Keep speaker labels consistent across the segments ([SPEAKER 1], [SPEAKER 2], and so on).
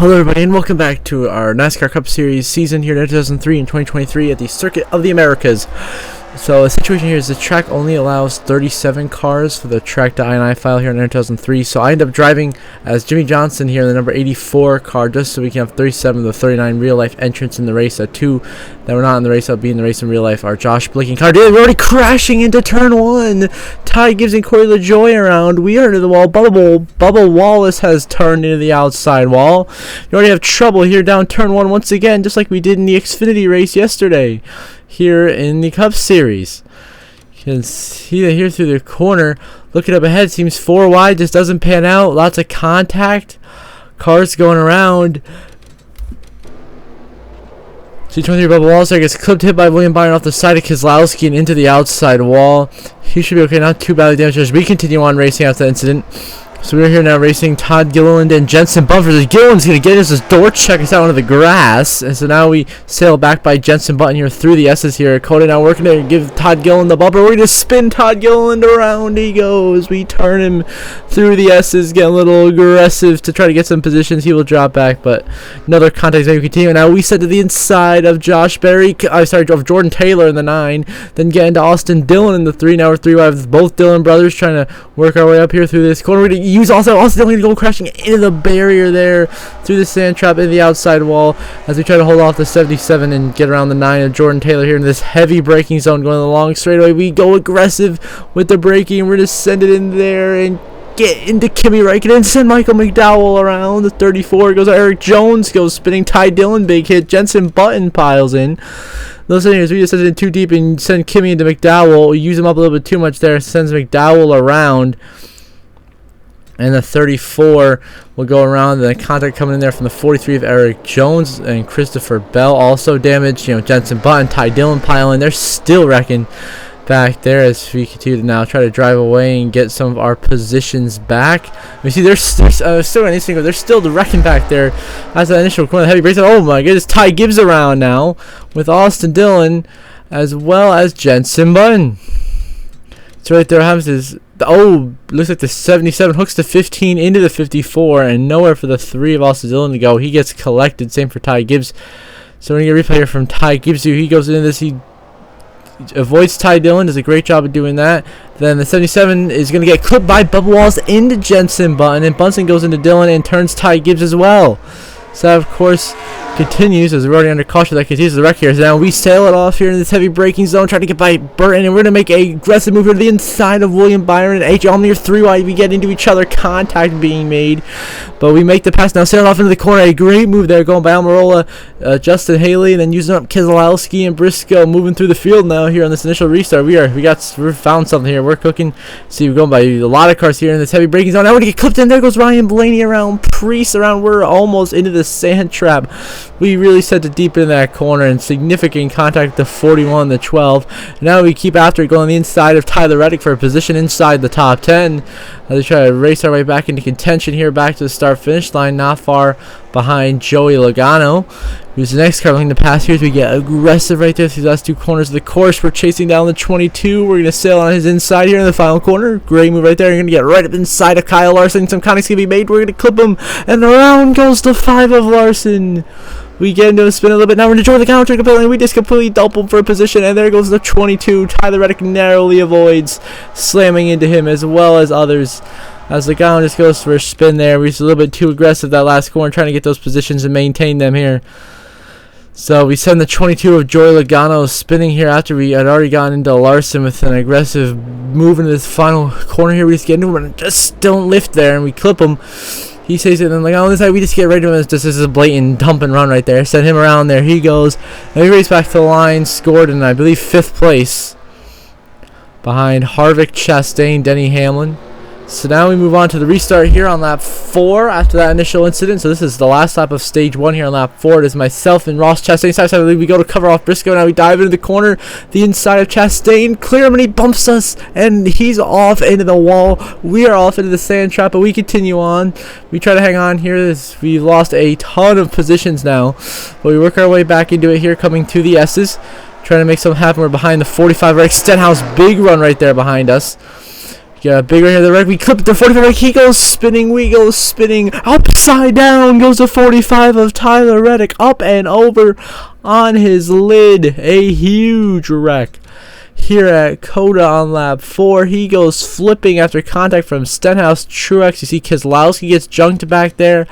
[SPEAKER 1] Hello everybody and welcome back to our NASCAR Cup Series season here in 2003 and 2023 at the Circuit of the Americas. So the situation here is the track only allows 37 cars for the track.ini file here in 2003. So I end up driving as Jimmy Johnson here in the number 84 car just so we can have 37 of the 39 real life entrants in the race. Two that were not in the race, that'll be in the race in real life, are Josh Blick and Car. We're already crashing into turn one. Ty Gibbs and Corey LaJoy around. We are into the wall. Bubba Wallace has turned into the outside wall. You already have trouble here down turn one once again, just like we did in the Xfinity race yesterday here in the Cup Series. You can see that here through the corner. Looking up ahead, seems 4 wide, just doesn't pan out. Lots of contact. Cars going around. C23 Bubba Wallace there gets clipped, hit by William Byron off the side of Keselowski and into the outside wall. He should be okay, not too badly damaged as we continue on racing after the incident. So we're here now racing Todd Gilliland and Jensen Button. Gilliland's going to get his door check us out onto the grass. And so now we sail back by Jensen Button here through the S's here. COTA now working to give Todd Gilliland the bumper. We're going to spin Todd Gilliland around. He goes. We turn him through the S's, get a little aggressive to try to get some positions. He will drop back, but another contact as we continue. Now we set to the inside of of Jordan Taylor in the 9. Then get into Austin Dillon in the 3. Now we're 3 wide with both Dillon brothers trying to work our way up here through this corner. We're going to use Austin Dillon to go crashing into the barrier there through the sand trap in the outside wall as we try to hold off the 77 and get around the 9 of Jordan Taylor here in this heavy braking zone going along straightaway. We go aggressive with the braking and we're going to send it in there and get into Kimi Räikkönen, send Michael McDowell around. The 34 goes Eric Jones, goes spinning. Ty Dillon, big hit. Jensen Button piles in. Those things, we just send it too deep and send Kimi into McDowell. We use him up a little bit too much there. Sends McDowell around. And the 34 will go around. The contact coming in there from the 43 of Eric Jones and Christopher Bell also damaged. Jensen Button, Ty Dillon piling. They're still wrecking back there as we continue to now try to drive away and get some of our positions back. You see, there's still an instinct. They're still wrecking back there as the initial corner. Heavy brakes. Oh my goodness, Ty Gibbs around now with Austin Dillon as well as Jensen Button. So right there happens is looks like the 77 hooks the 15 into the 54 and nowhere for the 3 of Austin Dillon to go. He gets collected. Same for Ty Gibbs. So we're gonna get a replay here from Ty Gibbs. He goes into this. He avoids Ty Dillon. Does a great job of doing that. Then the 77 is gonna get clipped by Bubba Wallace into Jensen Button, and Bunsen goes into Dillon and turns Ty Gibbs as well. So that, of course, continues as we're already under caution. That continues the wreck here. So now we sail it off here in this heavy braking zone, trying to get by Burton, and we're going to make a aggressive move here to the inside of William Byron and H. Allmeyer 3 wide. We get into each other, contact being made, but we make the pass now. Sail off into the corner. A great move there, going by Almirola, Justin Haley, and then using up Keselowski and Briscoe, moving through the field now here on this initial restart. We found something here. We're cooking. See, we're going by a lot of cars here in this heavy braking zone. Now we're going to get clipped in. There goes Ryan Blaney around, Priest around. We're almost into the sand trap. We really set it deep in that corner and significant contact to 41, the 12. Now we keep after it, going on the inside of Tyler Reddick for a position inside the top 10 as we try to race our way back into contention here, back to the start-finish line, not far behind Joey Logano, who's the next car looking to pass here as we get aggressive right there through the last 2 corners of the course. We're chasing down the 22. We're going to sail on his inside here in the final corner. Great move right there. You're going to get right up inside of Kyle Larson. Some contact's going to be made. We're going to clip him, and around goes the 5 of Larson. We get into a spin a little bit. Now we're going to join the counter completely, and we just completely double for a position, and there goes the 22. Tyler Reddick narrowly avoids slamming into him as well as others. As Logano just goes for a spin there. We're just a little bit too aggressive that last corner, trying to get those positions and maintain them here. So we send the 22 of Joey Logano spinning here after we had already gotten into Larson with an aggressive move into this final corner here. We just get into him and just don't lift there, and we clip him. He says it, and on this side we just get right to him. This is a blatant dump and run right there. Send him around there. He goes. And we race back to the line, scored in, I believe, 5th place behind Harvick, Chastain, Denny Hamlin. So now we move on to the restart here on lap 4 after that initial incident. So this is the last lap of stage 1 here on lap 4. It is myself and Ross Chastain. Side we go to cover off Briscoe. Now we dive into the corner. The inside of Chastain. Clear him and he bumps us. And he's off into the wall. We are off into the sand trap, but we continue on. We try to hang on here. We've lost a ton of positions now. But we work our way back into it here, coming to the S's. Trying to make something happen. We're behind the 45 Rick Stenhouse. Big run right there behind us. Got a big right here. The wreck. We clip the 45 wreck. He goes spinning. We go spinning. Upside down goes the 45 of Tyler Reddick. Up and over on his lid. A huge wreck here at COTA on lap 4. He goes flipping after contact from Stenhouse. Truex. You see Keselowski gets junked back there.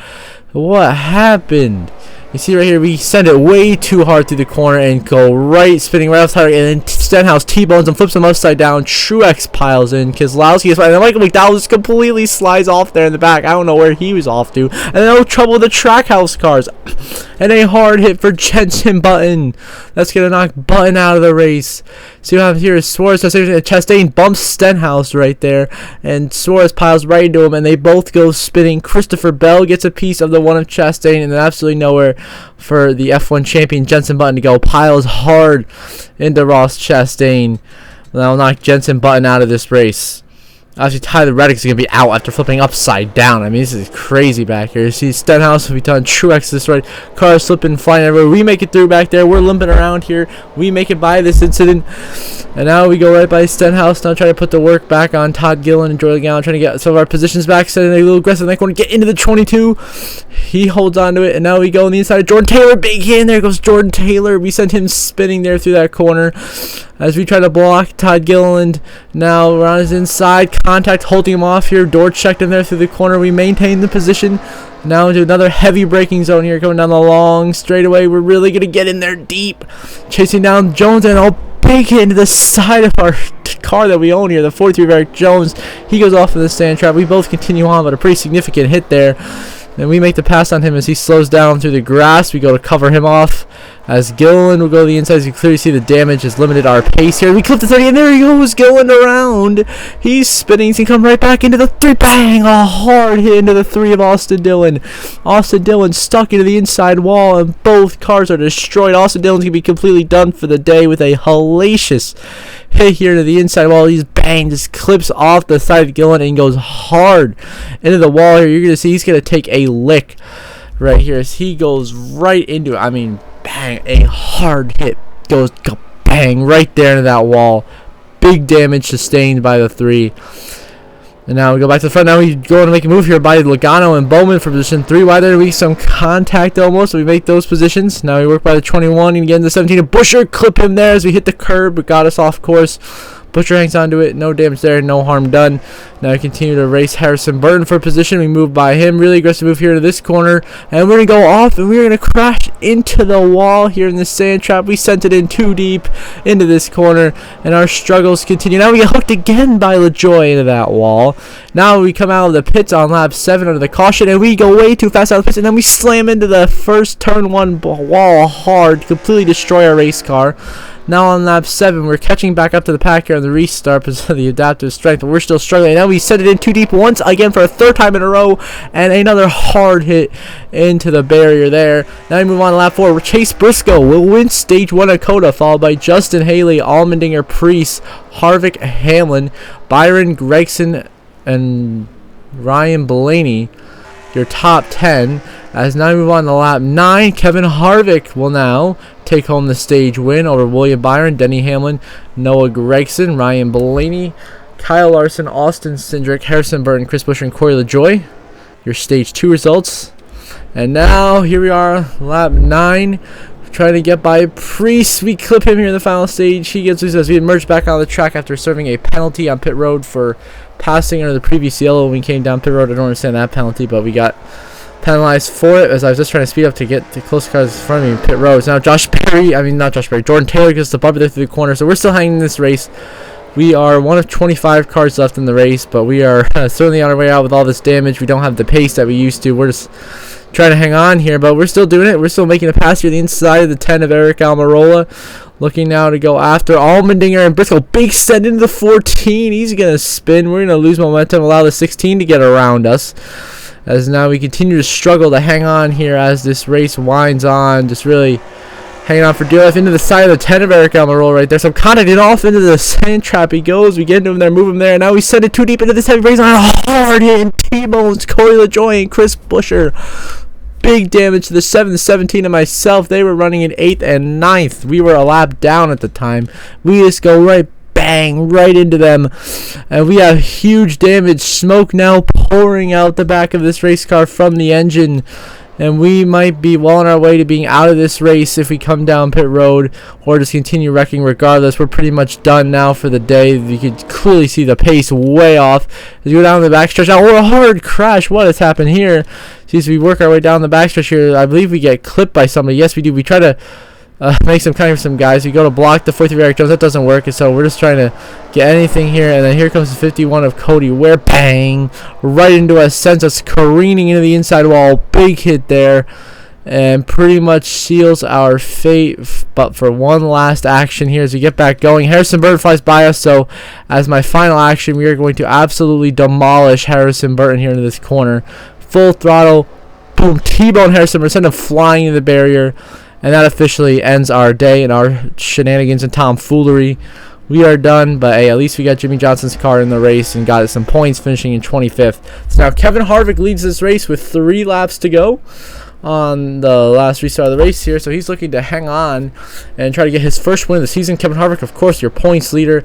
[SPEAKER 1] What happened? You see right here, we send it way too hard through the corner and go right, spinning right off the target, and then Stenhouse T-bones and flips him upside down. Truex piles in. Keselowski is fine. And Michael McDowell just completely slides off there in the back. I don't know where he was off to. And no trouble with the Trackhouse cars. And a hard hit for Jenson Button. That's going to knock Button out of the race. See what happens here is Suarez Chastain bumps Stenhouse right there. And Suarez piles right into him, and they both go spinning. Christopher Bell gets a piece of the one of Chastain, and then absolutely nowhere for the F1 champion Jenson Button to go. Piles hard into Ross Chastain. That'll knock Jenson Button out of this race. Obviously, Tyler Reddick's going to be out after flipping upside down. I mean, this is crazy back here. You see Stenhouse will be done. Truex this right. Cars slipping, flying everywhere. We make it through back there. We're limping around here. We make it by this incident. And now we go right by Stenhouse. Now trying to put the work back on Todd Gillen and Jordan Gallen. Trying to get some of our positions back. Setting a little aggressive. They want to get into the 22. He holds on to it. And now we go on the inside of Jordan Taylor. Big hit. There goes Jordan Taylor. We sent him spinning there through that corner as we try to block Todd Gilliland. Now we're on his inside. Contact holding him off here. Door checked him there through the corner. We maintain the position. Now into another heavy braking zone here. Coming down the long straightaway. We're really going to get in there deep. Chasing down Jones, and a big hit into the side of our car that we own here. The 43 Eric Jones. He goes off of the sand trap. We both continue on, but a pretty significant hit there. And we make the pass on him as he slows down through the grass. We go to cover him off as Gilliland will go to the inside. As you can clearly see, the damage has limited our pace here. We clip the 30, and there he goes, Gilliland around. He's spinning. He's going to come right back into the 3. Bang! A hard hit into the 3 of Austin Dillon. Austin Dillon stuck into the inside wall, and both cars are destroyed. Austin Dillon's going to be completely done for the day with a hellacious hit here to the inside wall. He's bang, just clips off the side of Gillen and goes hard into the wall here. You're going to see he's going to take a lick right here as he goes right into it. I mean, bang, a hard hit goes bang right there into that wall. Big damage sustained by the 3. And now we go back to the front. Now we go to make a move here by Logano and Bowman for position 3. Why there we some contact almost? So we make those positions. Now we work by the 21 and get into the 17. And Busher clip him there as we hit the curb, but got us off course. Busher hangs onto it. No damage there. No harm done. Now we continue to race Harrison Burton for position. We move by him. Really aggressive move here to this corner. And we're going to go off, and we're going to crash into the wall here in the sand trap. We sent it in too deep into this corner, and our struggles continue. Now we get hooked again by LaJoy into that wall. Now we come out of the pits on lap 7 under the caution, and we go way too fast out of the pits, and then we slam into the first turn 1 wall hard, completely destroy our race car. Now on lap 7, we're catching back up to the pack here on the restart because of the adaptive strength, but we're still struggling. Now we set it in too deep once again for a 3rd time in a row, and another hard hit into the barrier there. Now we move on to lap 4. Chase Briscoe will win stage 1 at COTA, followed by Justin Haley, Allmendinger, Priest, Harvick, Hamlin, Byron, Gregson, and Ryan Blaney. Your top 10. As now we move on to lap 9, Kevin Harvick will now take home the stage win over William Byron, Denny Hamlin, Noah Gregson, Ryan Blaney, Kyle Larson, Austin Cindric, Harrison Burton, Chris Buescher, and Corey LaJoy. Your stage 2 results. And now here we are, lap 9. Trying to get by Priest. We clip him here in the final stage. He gets loose as we emerge back on the track after serving a penalty on pit road for passing under the previous yellow when we came down pit road. I don't understand that penalty, but we got penalized for it as I was just trying to speed up to get the close cars in front of me in pit roads. Now Jordan Taylor gets the bumper there through the corner, so we're still hanging in this race. We are one of 25 cars left in the race, but we are certainly on our way out with all this damage. We don't have the pace that we used to. We're just trying to hang on here, but we're still doing it. We're still making a pass here the inside of the 10 of Eric Almirola. Looking now to go after Allmendinger and Briscoe. Big send into the 14. He's going to spin. We're going to lose momentum, allow the 16 to get around us. As now we continue to struggle to hang on here as this race winds on. Just really hanging on for dear life into the side of the 10 of Eric Almirola right there. So contacted off into the sand trap he goes. We get into him there, move him there. Now we send it too deep into this heavy race on a hard hit. And T-Bones, Corey LaJoy, and Chris Buescher. Big damage to the 7th, 17 and myself. They were running in 8th and 9th. We were a lap down at the time. We just go right bang bang, right into them. And we have huge damage. Smoke now pouring out the back of this race car from the engine. And we might be well on our way to being out of this race if we come down pit road or just continue wrecking regardless. We're pretty much done now for the day. You can clearly see the pace way off. As we go down the backstretch now, a hard crash. What has happened here? See, as we work our way down the backstretch here, I believe we get clipped by somebody. Yes, we do. We try to make some kind of some guys. We go to block the 43 Eric Jones. That doesn't work, and so we're just trying to get anything here. And then here comes the 51 of Cody Ware. Bang! Right into us, sends us careening into the inside wall. Big hit there, and pretty much seals our fate. But for one last action here as we get back going, Harrison Burton flies by us. So as my final action, we are going to absolutely demolish Harrison Burton here into this corner. Full throttle. Boom. T-bone Harrison Burton. Send him flying into the barrier. And that officially ends our day and our shenanigans and tomfoolery. We are done, but hey, at least we got Jimmy Johnson's car in the race and got some points, finishing in 25th. So now Kevin Harvick leads this race with 3 laps to go on the last restart of the race here. So he's looking to hang on and try to get his first win of the season. Kevin Harvick, of course, your points leader.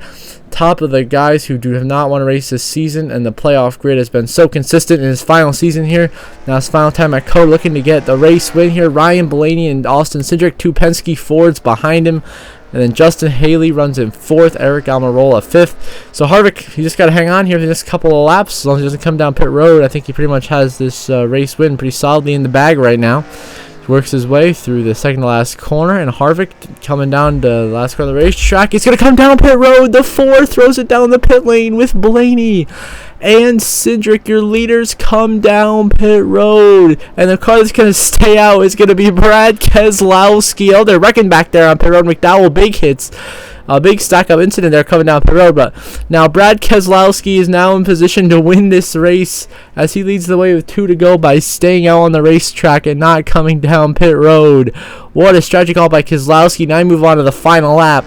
[SPEAKER 1] Top of the guys who do have not won a race this season, and the playoff grid has been so consistent in his final season here. Now his final time at COTA, looking to get the race win here. Ryan Blaney and Austin Cindric, 2 Penske Fords behind him. And then Justin Haley runs in 4th, Eric Almirola 5th. So Harvick, you just got to hang on here for the next couple of laps. As long as he doesn't come down pit road, I think he pretty much has this race win pretty solidly in the bag right now. He works his way through the second to last corner, and Harvick coming down to the last corner of the racetrack. He's going to come down pit road. The 4 throws it down the pit lane with Blaney and Cindric. Your leaders come down pit road, and the car that's going to stay out is going to be Brad Keselowski. Oh, they're wrecking back there on pit road. McDowell, big hits. A big stack up incident there coming down pit road, but now Brad Keselowski is now in position to win this race as he leads the way with 2 to go by staying out on the racetrack and not coming down pit road. What a strategy call by Keselowski. Now we move on to the final lap.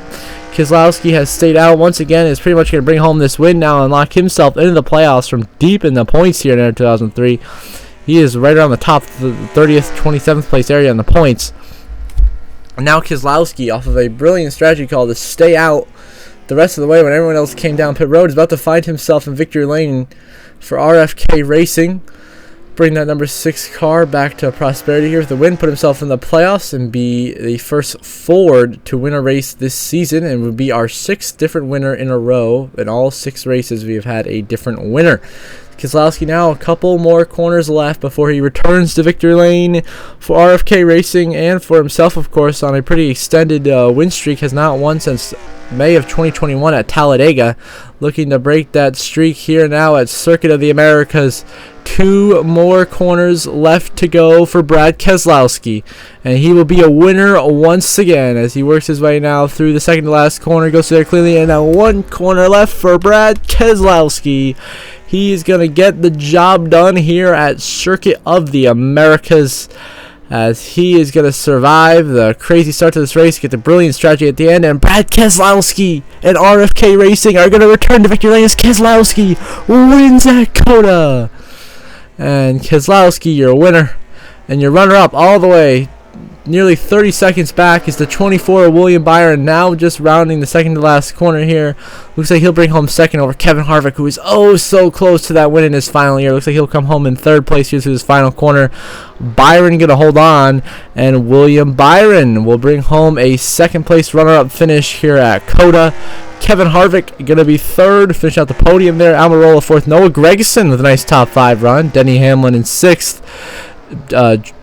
[SPEAKER 1] Keselowski has stayed out once again, is pretty much going to bring home this win now and lock himself into the playoffs from deep in the points here in 2003. He is right around the top, the 30th, 27th place area in the points. Now Keselowski, off of a brilliant strategy call to stay out the rest of the way when everyone else came down pit road, is about to find himself in victory lane for RFK Racing. Bring that number 6 car back to prosperity here with the win, put himself in the playoffs, and be the first Ford to win a race this season, and would be our 6th different winner in a row. In all 6 races, we have had a different winner. Keselowski now a couple more corners left before he returns to victory lane for RFK Racing and for himself, of course, on a pretty extended win streak. Has not won since May of 2021 at Talladega. Looking to break that streak here now at Circuit of the Americas. 2 more corners left to go for Brad Keselowski, and he will be a winner once again as he works his way now through the second to last corner. Goes there cleanly, and now 1 corner left for Brad Keselowski. He is going to get the job done here at Circuit of the Americas, as he is going to survive the crazy start to this race, get the brilliant strategy at the end, and Brad Keselowski and RFK Racing are going to return to victory lane as Keselowski wins at COTA. And Keselowski, your winner, and your runner-up all the way, nearly 30 seconds back, is the 24 William Byron, now just rounding the second to last corner here. Looks like he'll bring home second over Kevin Harvick, who is oh so close to that win in his final year. Looks like he'll come home in 3rd place here to his final corner. Byron going to hold on, and William Byron will bring home a 2nd place runner-up finish here at COTA. Kevin Harvick going to be 3rd, finish out the podium there. Almirola 4th. Noah Gragson with a nice top 5 run. Denny Hamlin in 6th.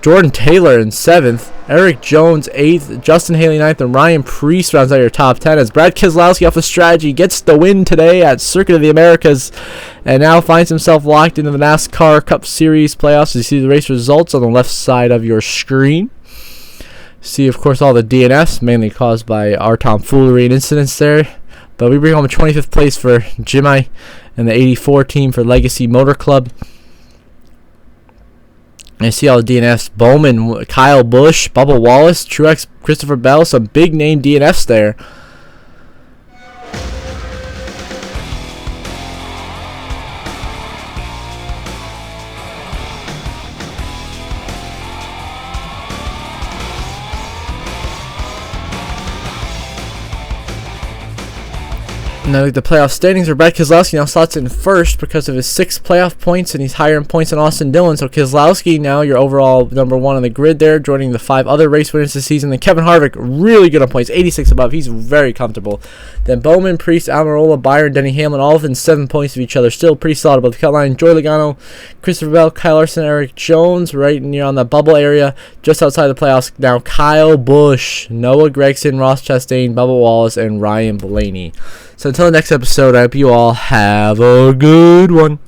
[SPEAKER 1] Jordan Taylor in 7th, Eric Jones 8th, Justin Haley 9th, and Ryan Preece rounds out your top 10 as Brad Keselowski off of strategy gets the win today at Circuit of the Americas and now finds himself locked into the NASCAR Cup Series playoffs. You see the race results on the left side of your screen. See, of course, all the DNFs, mainly caused by our tomfoolery and incidents there. But we bring home a 25th place for Jimmy and the 84 team for Legacy Motor Club. And you see all the DNFs. Bowman, Kyle Busch, Bubba Wallace, Truex, Christopher Bell. Some big name DNFs there. Now the playoff standings are Brad Keselowski now slots in first because of his 6 playoff points, and he's higher in points than Austin Dillon. So Keselowski now your overall number 1 on the grid there, joining the 5 other race winners this season. Then Kevin Harvick, really good on points, 86 above. He's very comfortable. Then Bowman, Priest, Almirola, Byron, Denny Hamlin, all within 7 points of each other. Still pretty solid above the cut line. Joey Logano, Christopher Bell, Kyle Larson, Eric Jones, right near on that bubble area, just outside the playoffs. Now Kyle Busch, Noah Gragson, Ross Chastain, Bubba Wallace, and Ryan Blaney. So until the next episode, I hope you all have a good one.